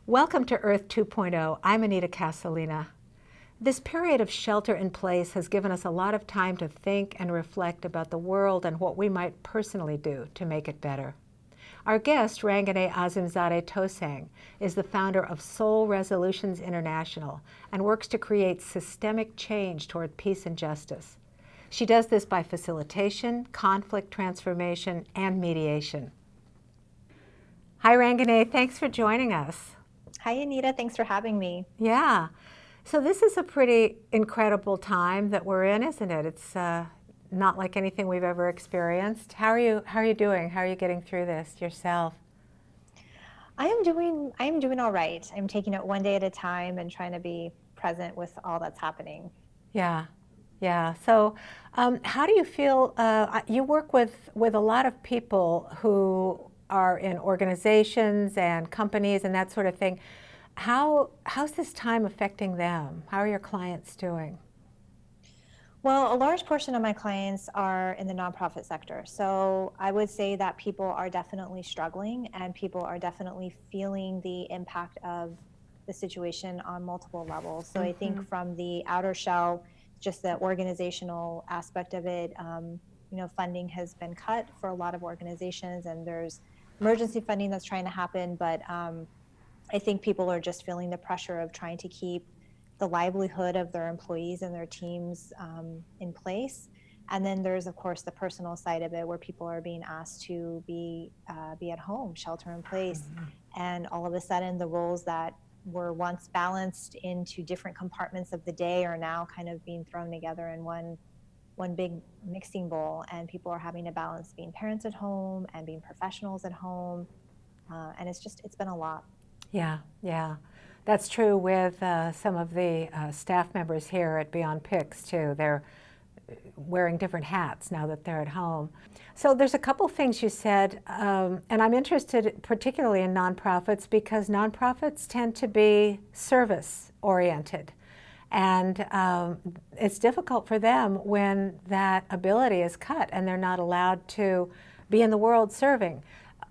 Welcome to Earth 2.0. I'm Anita Casalina. This period of shelter in place has given us a lot of time to think and reflect about the world and what we might personally do to make it better. Our guest, Rangineh Azimzadeh Tosang, is the founder of Solh Resolutions Int'l and works to create systemic change toward peace and justice. She does this by facilitation, conflict transformation, and mediation. Hi, Rangineh. Thanks for joining us. Hi, Anita. Thanks for having me. Yeah. So this is a pretty incredible time that we're in, isn't it? It's not like anything we've ever experienced. How are you doing? How are you getting through this yourself? I am doing all right. I'm taking it one day at a time and trying to be present with all that's happening. Yeah. Yeah. So how do you feel? You work with a lot of people who are in organizations and companies and that sort of thing. How's this time affecting them? How are your clients doing? Well, a large portion of my clients are in the nonprofit sector. So I would say that people are definitely struggling and people are definitely feeling the impact of the situation on multiple levels. So I think from the outer shell, just the organizational aspect of it, funding has been cut for a lot of organizations and there's emergency funding that's trying to happen. But I think people are just feeling the pressure of trying to keep the livelihood of their employees and their teams in place. And then there's, of course, the personal side of it where people are being asked to be at home, shelter in place. And all of a sudden, the roles that were once balanced into different compartments of the day are now kind of being thrown together in one big mixing bowl. And people are having to balance being parents at home and being professionals at home. And it's been a lot. Yeah, yeah. That's true with some of the staff members here at Beyond Picks, too. They're wearing different hats now that they're at home. So there's a couple things you said, and I'm interested particularly in nonprofits because nonprofits tend to be service-oriented. And it's difficult for them when that ability is cut and they're not allowed to be in the world serving.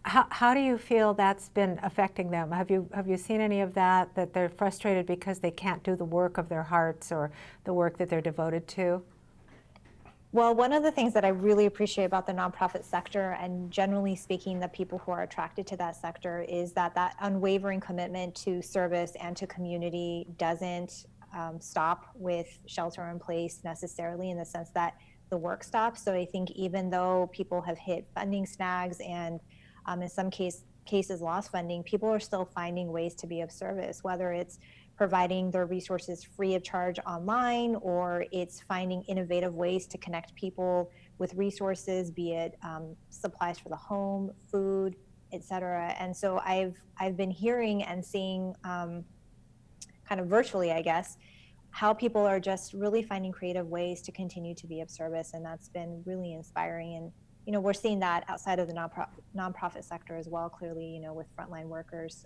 How do you feel that's been affecting them? Have you seen any of that they're frustrated because they can't do the work of their hearts or the work that they're devoted to? Well, one of the things that I really appreciate about the nonprofit sector, and generally speaking, the people who are attracted to that sector, is that unwavering commitment to service and to community doesn't stop with shelter in place necessarily, in the sense that the work stops. So I think even though people have hit funding snags and in some cases lost funding, people are still finding ways to be of service, whether it's providing their resources free of charge online, or it's finding innovative ways to connect people with resources, be it supplies for the home, food, etc. And so I've been hearing and seeing kind of virtually, I guess, how people are just really finding creative ways to continue to be of service, and that's been really inspiring. And we're seeing that outside of the nonprofit sector as well, clearly, with frontline workers,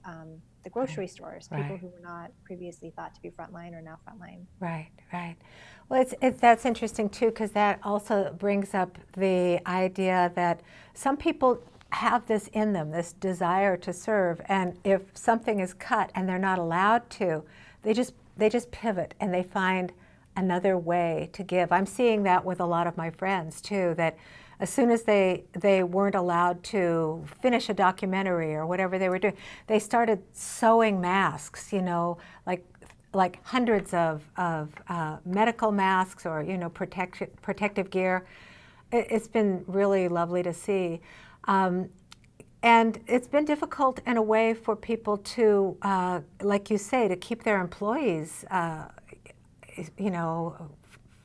the grocery stores, people who were not previously thought to be frontline are now frontline. Right, right. Well, that's interesting too, because that also brings up the idea that some people have this in them, this desire to serve, and if something is cut and they're not allowed to, they just pivot and they find another way to give. I'm seeing that with a lot of my friends too, that as soon as they weren't allowed to finish a documentary or whatever they were doing, they started sewing masks, like hundreds of medical masks or, protective gear. It's been really lovely to see. And it's been difficult in a way for people to, like you say, to keep their employees,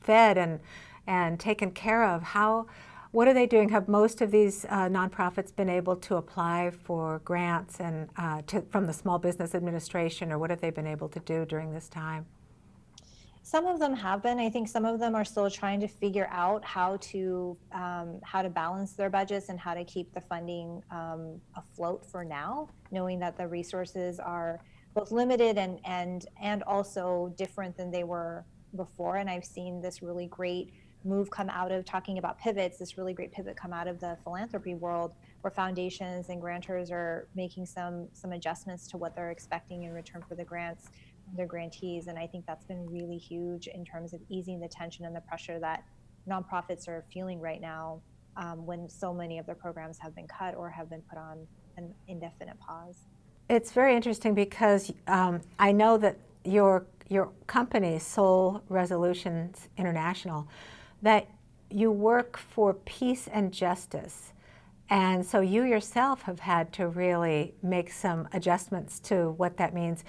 fed and taken care of. What are they doing? Have most of these nonprofits been able to apply for grants and from the Small Business Administration, or what have they been able to do during this time? Some of them have been. I think some of them are still trying to figure out how to balance their budgets and how to keep the funding afloat for now, knowing that the resources are both limited and also different than they were before. And I've seen this really great move come out of talking about pivots, this really great pivot come out of the philanthropy world, where foundations and grantors are making some adjustments to what they're expecting in return for the grants, their grantees. And I think that's been really huge in terms of easing the tension and the pressure that nonprofits are feeling right now, when so many of their programs have been cut or have been put on an indefinite pause. It's very interesting because I know that your company, Solh Resolutions International, that you work for peace and justice. And so you yourself have had to really make some adjustments to what that means.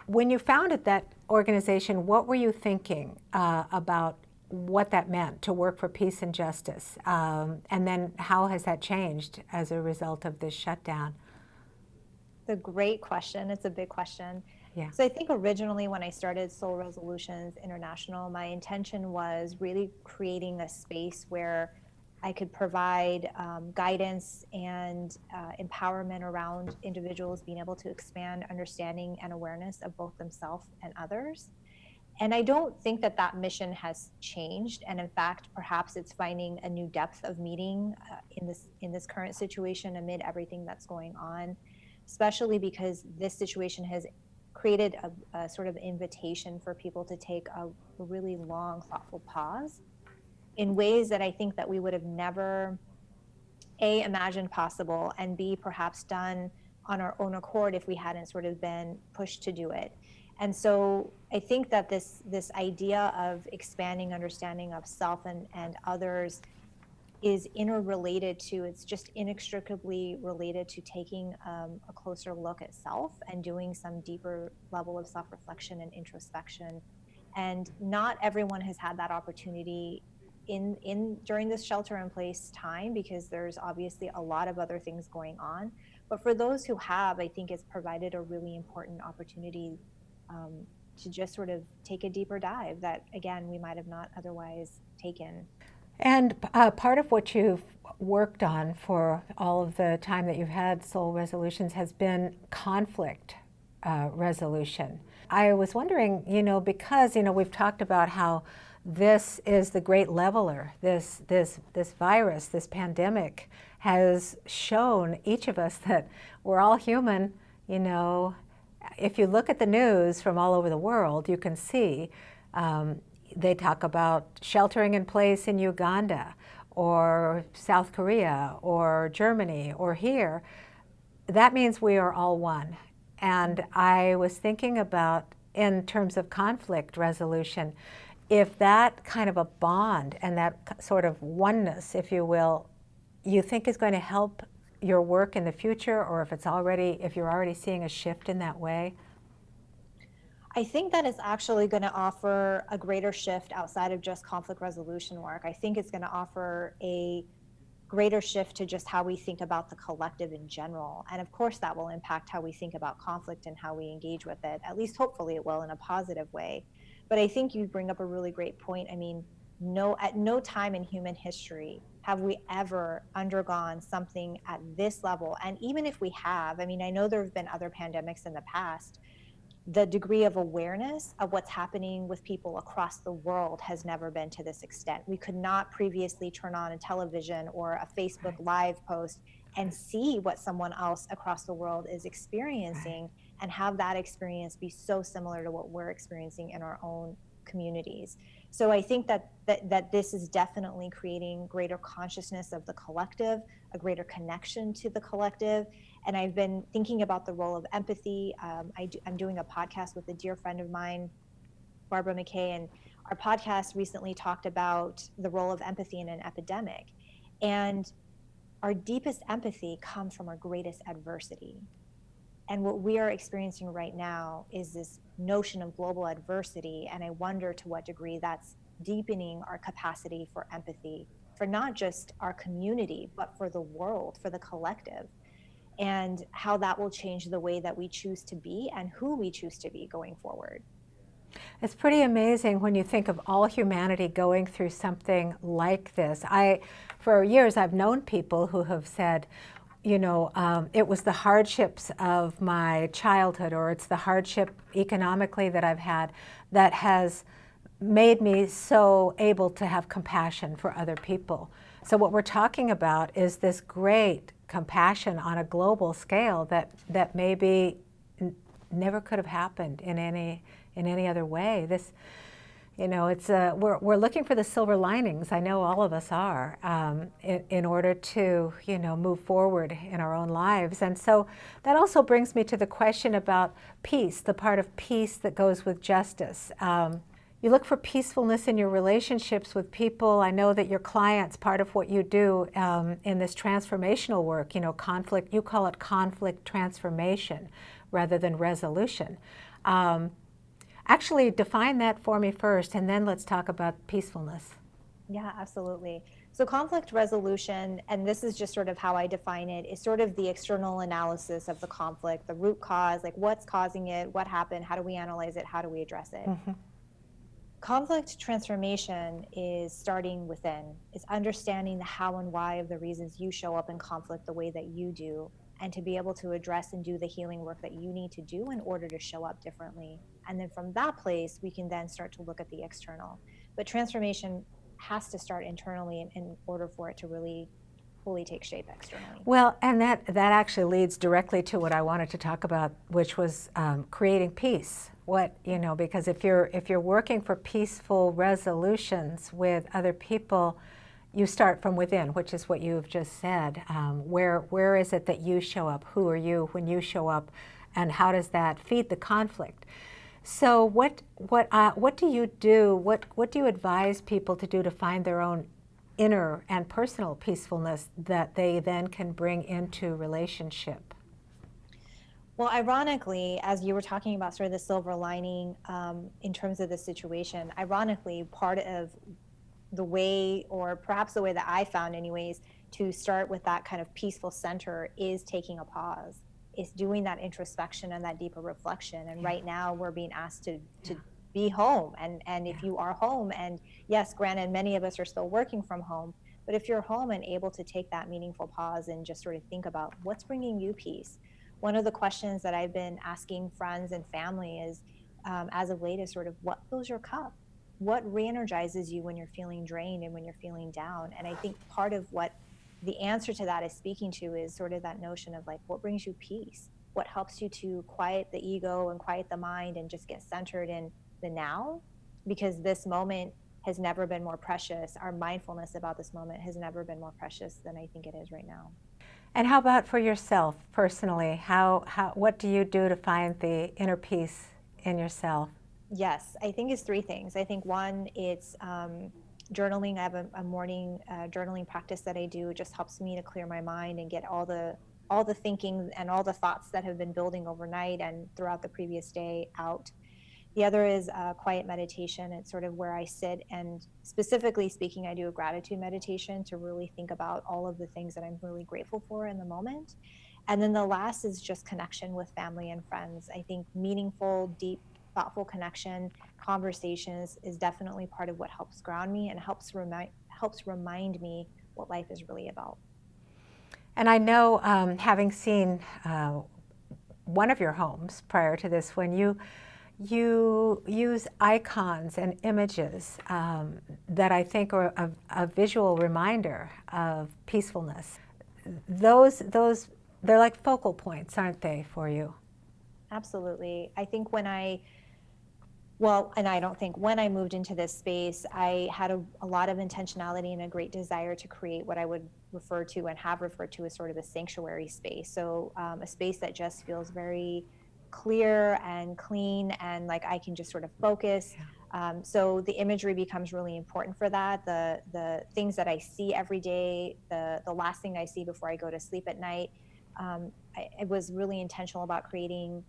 When you founded that organization, what were you thinking about what that meant to work for peace and justice? And then how has that changed as a result of this shutdown? It's a great question. It's a big question. Yeah. So I think originally when I started Solh Resolutions International, my intention was really creating a space where I could provide guidance and empowerment around individuals being able to expand understanding and awareness of both themselves and others. And I don't think that that mission has changed. And in fact, perhaps it's finding a new depth of meaning in this current situation amid everything that's going on, especially because this situation has created a sort of invitation for people to take a really long, thoughtful pause in ways that I think that we would have never, A, imagined possible, and B, perhaps done on our own accord if we hadn't sort of been pushed to do it. And so I think that this idea of expanding understanding of self and others is interrelated to, it's just inextricably related to taking a closer look at self and doing some deeper level of self-reflection and introspection. And not everyone has had that opportunity during this shelter-in-place time, because there's obviously a lot of other things going on. But for those who have, I think it's provided a really important opportunity to just sort of take a deeper dive that, again, we might have not otherwise taken. And part of what you've worked on for all of the time that you've had Solh Resolutions has been conflict resolution. I was wondering, because, we've talked about how this is the great leveler, this virus, this pandemic has shown each of us that we're all human. If you look at the news from all over the world, you can see they talk about sheltering in place in Uganda or South Korea or Germany or here. That means we are all one. And I was thinking about, in terms of conflict resolution, if that kind of a bond and that sort of oneness, if you will, you think is going to help your work in the future, or if you're already seeing a shift in that way? I think that it's actually going to offer a greater shift outside of just conflict resolution work. I think it's going to offer a greater shift to just how we think about the collective in general. And of course, that will impact how we think about conflict and how we engage with it. At least hopefully it will, in a positive way. But I think you bring up a really great point. I mean, at no time in human history have we ever undergone something at this level. And even if we have, I mean, I know there have been other pandemics in the past. The degree of awareness of what's happening with people across the world has never been to this extent. We could not previously turn on a television or a Facebook Live post and see what someone else across the world is experiencing and have that experience be so similar to what we're experiencing in our own communities. So I think that this is definitely creating greater consciousness of the collective, a greater connection to the collective. And I've been thinking about the role of empathy. I'm doing a podcast with a dear friend of mine, Barbara McKay, and our podcast recently talked about the role of empathy in an epidemic. And our deepest empathy comes from our greatest adversity. And what we are experiencing right now is this notion of global adversity. And I wonder to what degree that's deepening our capacity for empathy, for not just our community, but for the world, for the collective, and how that will change the way that we choose to be and who we choose to be going forward. It's pretty amazing when you think of all humanity going through something like this. For years, I've known people who have said, it was the hardships of my childhood, or it's the hardship economically that I've had that has made me so able to have compassion for other people. So what we're talking about is this great compassion on a global scale that maybe never could have happened in any other way. This, you know, it's we're looking for the silver linings. I know all of us are, in order to, you know, move forward in our own lives. And so that also brings me to the question about peace, the part of peace that goes with justice. You look for peacefulness in your relationships with people. I know that your clients, part of what you do in this transformational work, you know, conflict, you call it conflict transformation rather than resolution. Actually, define that for me first, and then let's talk about peacefulness. Yeah, absolutely. So conflict resolution, and this is just sort of how I define it, is sort of the external analysis of the conflict, the root cause, like what's causing it, what happened, how do we analyze it, how do we address it. Mm-hmm. Conflict transformation is starting within. It's understanding the how and why of the reasons you show up in conflict the way that you do, and to be able to address and do the healing work that you need to do in order to show up differently. And then from that place, we can then start to look at the external. But transformation has to start internally in order for it to really fully take shape externally. Well, and that actually leads directly to what I wanted to talk about, which was creating peace. What, you know, because if you're working for peaceful resolutions with other people, you start from within, which is what you've just said. Where is it that you show up? Who are you when you show up, and how does that feed the conflict? So what do you do? What do you advise people to do to find their own inner and personal peacefulness that they then can bring into relationship? Well, ironically, as you were talking about sort of the silver lining in terms of the situation, ironically, part of the way, or perhaps the way that I found anyways, to start with that kind of peaceful center is taking a pause. It's doing that introspection and that deeper reflection. And right now we're being asked to be home. And if you are home, and yes, granted, many of us are still working from home, but if you're home and able to take that meaningful pause and just sort of think about what's bringing you peace. One of the questions that I've been asking friends and family is, as of late, is sort of what fills your cup? What re-energizes you when you're feeling drained and when you're feeling down? And I think part of what the answer to that is speaking to is sort of that notion of like, what brings you peace? What helps you to quiet the ego and quiet the mind and just get centered in the now? Because this moment has never been more precious. Our mindfulness about this moment has never been more precious than I think it is right now. And how about for yourself personally? What do you do to find the inner peace in yourself? Yes, I think it's three things. I think one, it's journaling. I have a morning journaling practice that I do. It just helps me to clear my mind and get all the thinking and all the thoughts that have been building overnight and throughout the previous day out. The other is quiet meditation. It's sort of where I sit, and specifically speaking, I do a gratitude meditation to really think about all of the things that I'm really grateful for in the moment. And then the last is just connection with family and friends. I think meaningful, deep, thoughtful connection, conversations is definitely part of what helps ground me and helps remind me what life is really about. And I know, having seen one of your homes prior to this, when you use icons and images that I think are a visual reminder of peacefulness. Those they're like focal points, aren't they, for you? Absolutely. I think when I moved into this space, I had a lot of intentionality and a great desire to create what I would refer to and have referred to as sort of a sanctuary space. So a space that just feels very clear and clean, and like I can just sort of focus. So the imagery becomes really important for that. The things that I see every day, the last thing I see before I go to sleep at night, I was really intentional about creating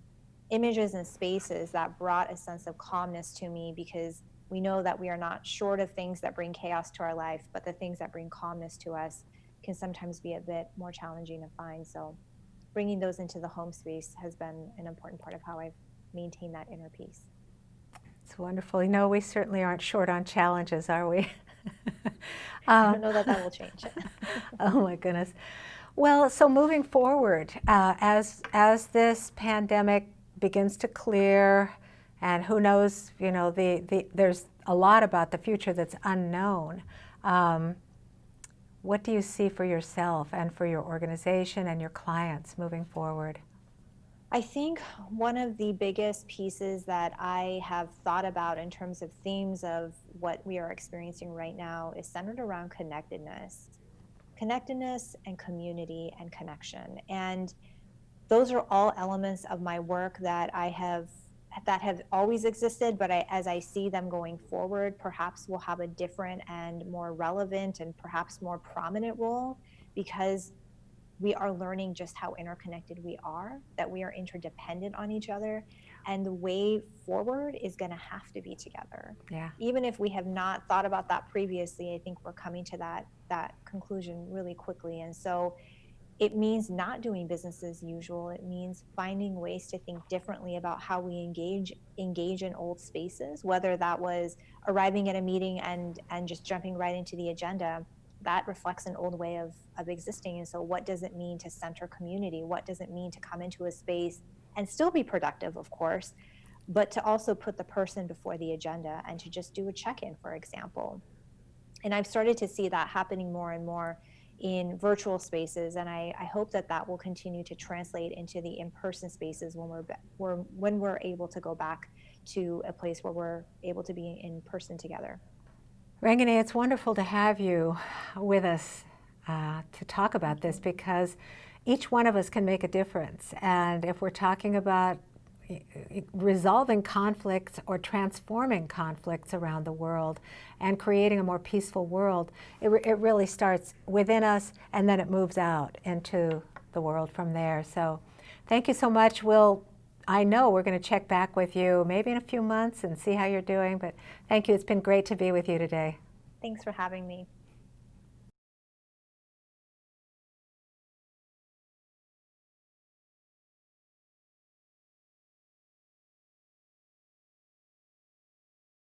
images and spaces that brought a sense of calmness to me, because we know that we are not short of things that bring chaos to our life, but the things that bring calmness to us can sometimes be a bit more challenging to find. So bringing those into the home space has been an important part of how I've maintained that inner peace. It's wonderful. You know, we certainly aren't short on challenges, are we? I don't know that will change. Oh my goodness. Well, so moving forward, as this pandemic begins to clear, and who knows, you know, there's a lot about the future that's unknown. What do you see for yourself and for your organization and your clients moving forward? I think one of the biggest pieces that I have thought about in terms of themes of what we are experiencing right now is centered around connectedness. Connectedness and community and connection. And those are all elements of my work that have always existed, but as I see them going forward, perhaps will have a different and more relevant and perhaps more prominent role, because we are learning just how interconnected we are, that we are interdependent on each other, and the way forward is going to have to be together. Yeah. Even if we have not thought about that previously, I think we're coming to that conclusion really quickly. And so it means not doing business as usual. It means finding ways to think differently about how we engage in old spaces, whether that was arriving at a meeting and just jumping right into the agenda. That reflects an old way of existing. And so what does it mean to center community? What does it mean to come into a space and still be productive, of course, but to also put the person before the agenda and to just do a check-in, for example. And I've started to see that happening more and more in virtual spaces, and I hope that will continue to translate into the in-person spaces when we're able to go back to a place where we're able to be in person together. Rangineh, it's wonderful to have you with us to talk about this, because each one of us can make a difference. And if we're talking about resolving conflicts or transforming conflicts around the world and creating a more peaceful world, it really starts within us, and then it moves out into the world from there. So thank you so much. I know we're going to check back with you maybe in a few months and see how you're doing, but thank you. It's been great to be with you today. Thanks for having me.